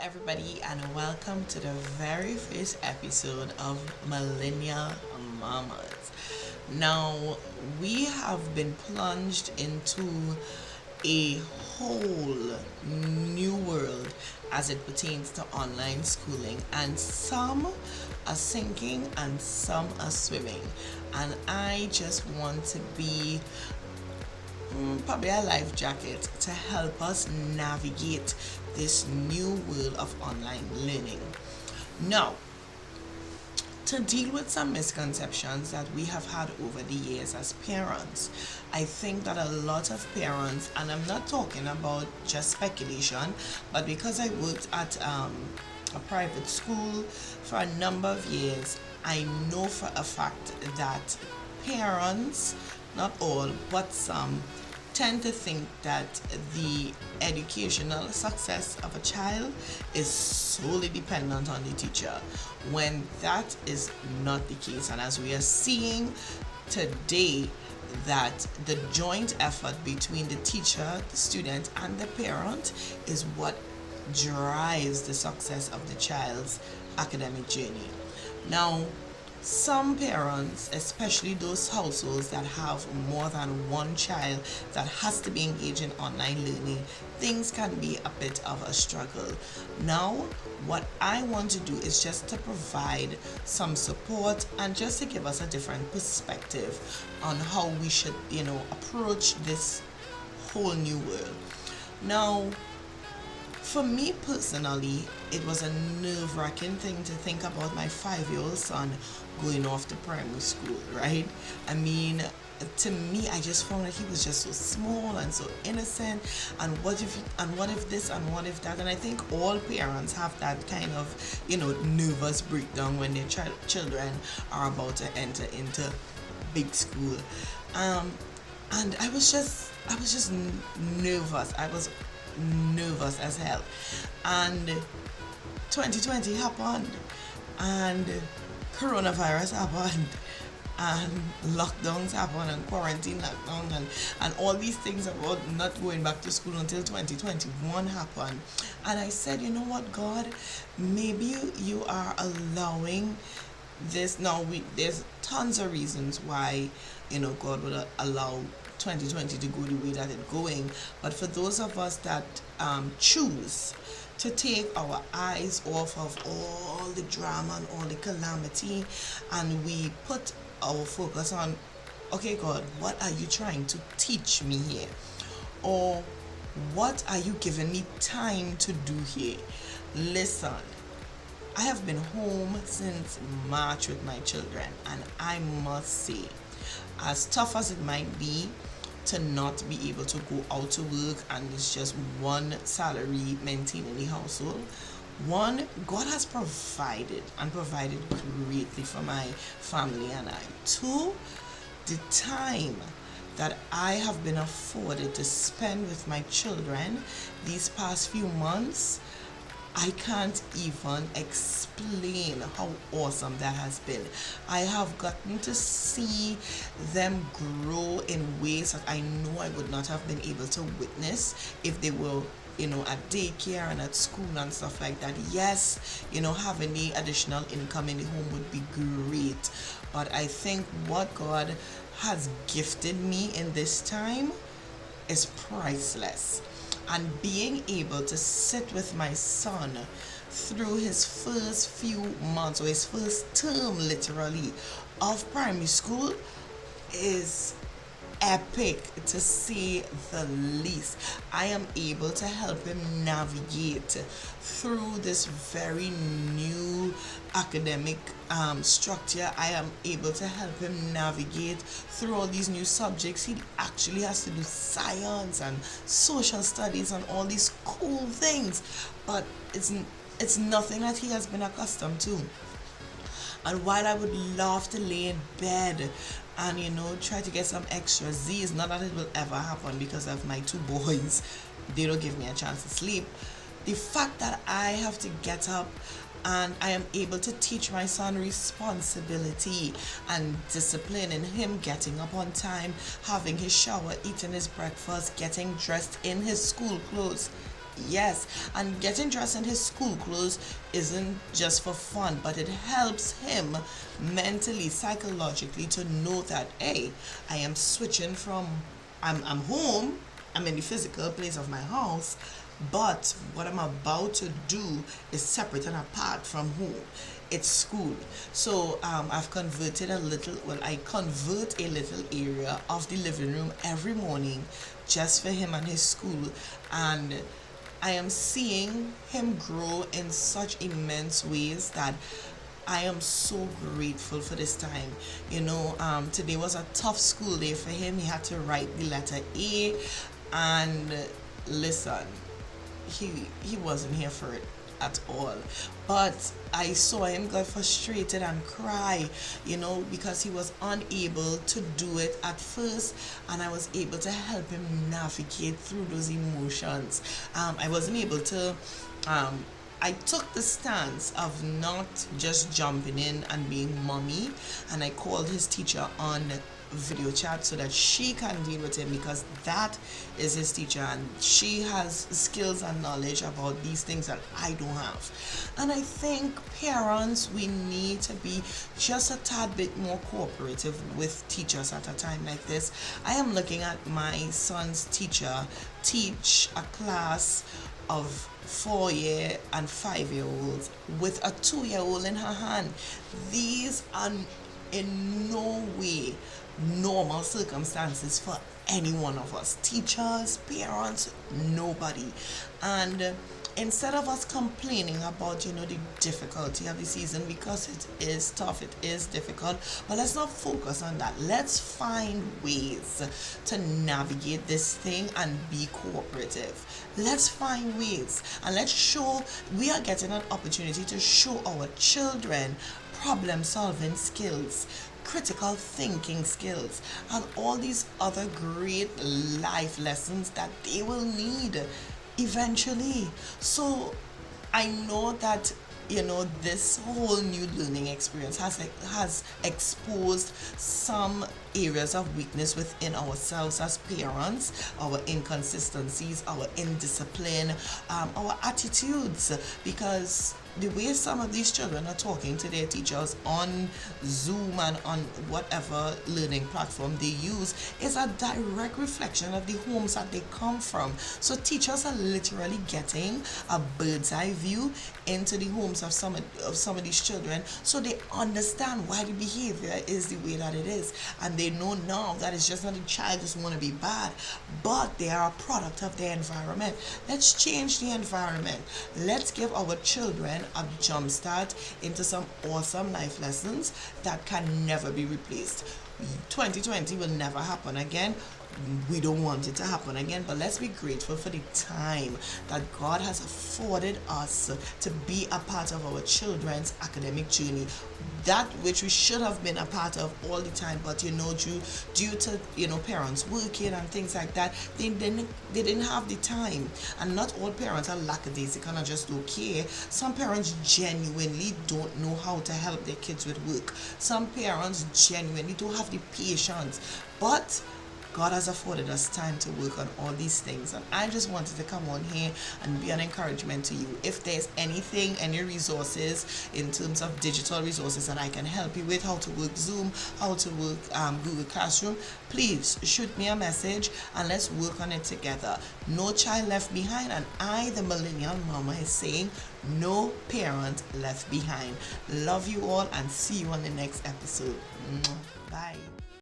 everybody, and welcome to the very first episode of Millennial Mamas. Now, we have been plunged into a whole new world as it pertains to online schooling, and some are sinking and some are swimming. And I just want to be probably a life jacket to help us navigate this new world of online learning. Now, to deal with some misconceptions that we have had over the years as parents, I think that a lot of parents, and I'm not talking about just speculation, but because I worked at a private school for a number of years, I know for a fact that parents, not all, but some, tend to think that the educational success of a child is solely dependent on the teacher, when that is not the case. And as we are seeing today, that the joint effort between the teacher, the student, and the parent is what drives the success of the child's academic journey. Now, some parents, especially those households that have more than one child that has to be engaged in online learning, things can be a bit of a struggle. Now, what I want to do is just to provide some support and just to give us a different perspective on how we should, approach this whole new world. Now, for me personally, it was a nerve-wracking thing to think about my 5-year-old son going off to primary school, right? I mean, to me, I just found that he was just so small and so innocent. And what if this and what if that? And I think all parents have that kind of, nervous breakdown when their children are about to enter into big school. And I was just nervous. I was nervous as hell. And 2020 happened, and coronavirus happened, and lockdowns happened, and quarantine lockdown, and all these things about not going back to school until 2021 happened. And I said, you know what, God, maybe you are allowing this. Now, there's tons of reasons why God would allow 2020 to go the way that it's going, but for those of us that choose to take our eyes off of all the drama and all the calamity, and we put our focus on, okay, God, what are you trying to teach me here? Or what are you giving me time to do here? Listen, I have been home since March with my children, and I must say, as tough as it might be to not be able to go out to work and it's just one salary maintaining the household, one, God has provided and provided greatly for my family and I. Two, the time that I have been afforded to spend with my children these past few months, I can't even explain how awesome that has been. I have gotten to see them grow in ways that I know I would not have been able to witness if they were, at daycare and at school and stuff like that. Yes, having the additional income in the home would be great. But I think what God has gifted me in this time is priceless. And being able to sit with my son through his first few months, or his first term literally, of primary school is epic, to say the least. I am able to help him navigate through this very new academic structure. I am able to help him navigate through all these new subjects. He actually has to do science and social studies and all these cool things, but it's nothing that he has been accustomed to. And while I would love to lay in bed and try to get some extra Z's, not that it will ever happen because of my 2 boys, they don't give me a chance to sleep. The fact that I have to get up and I am able to teach my son responsibility and discipline, and him getting up on time, having his shower, eating his breakfast, getting dressed in his school clothes, Yes, and getting dressed in his school clothes isn't just for fun, but it helps him mentally, psychologically to know that, hey, I am switching from, I'm home, I'm in the physical place of my house, but what I'm about to do is separate and apart from home. It's school. So I've converted a little, well, I convert a little area of the living room every morning just for him and his school. And I am seeing him grow in such immense ways that I am so grateful for this time. Today was a tough school day for him. He had to write the letter A, and listen, he wasn't here for it at all. But I saw him get frustrated and cry, because he was unable to do it at first, and I was able to help him navigate through those emotions. I wasn't able to. I took the stance of not just jumping in and being mommy, and I called his teacher on video chat so that she can deal with him, because that is his teacher and she has skills and knowledge about these things that I don't have. And I think parents, we need to be just a tad bit more cooperative with teachers at a time like this. I am looking at my son's teacher teach a class of 4-year and 5-year olds with a 2-year old in her hand. These are in no way normal circumstances for any one of us, teachers, parents, nobody. And instead of us complaining about the difficulty of the season, because it is tough, it is difficult, but let's not focus on that. Let's find ways to navigate this thing and be cooperative. Let's find ways, and let's show we are getting an opportunity to show our children problem solving skills, critical thinking skills, and all these other great life lessons that they will need eventually. So I know that this whole new learning experience has exposed some areas of weakness within ourselves as parents, our inconsistencies, our indiscipline, our attitudes, because the way some of these children are talking to their teachers on Zoom and on whatever learning platform they use is a direct reflection of the homes that they come from. So teachers are literally getting a bird's eye view into the homes of some of these children, so they understand why the behavior is the way that it is, and they know now that it's just not the child just want to be bad, but they are a product of their environment. Let's change the environment. Let's give our children a jump start into some awesome life lessons that can never be replaced. 2020 will never happen again. We don't want it to happen again, but let's be grateful for the time that God has afforded us to be a part of our children's academic journey, that which we should have been a part of all the time, but due to parents working and things like that, they didn't have the time. And not all parents are lackadaisical and just okay. Some parents genuinely don't know how to help their kids with work. Some parents genuinely don't have the patience, but God has afforded us time to work on all these things, and I just wanted to come on here and be an encouragement to you. If there's anything, any resources in terms of digital resources that I can help you with, how to work Zoom, how to work Google Classroom, please shoot me a message and let's work on it together. No child left behind, and I, the millennial mama, is saying no parent left behind. Love you all and see you on the next episode. Bye.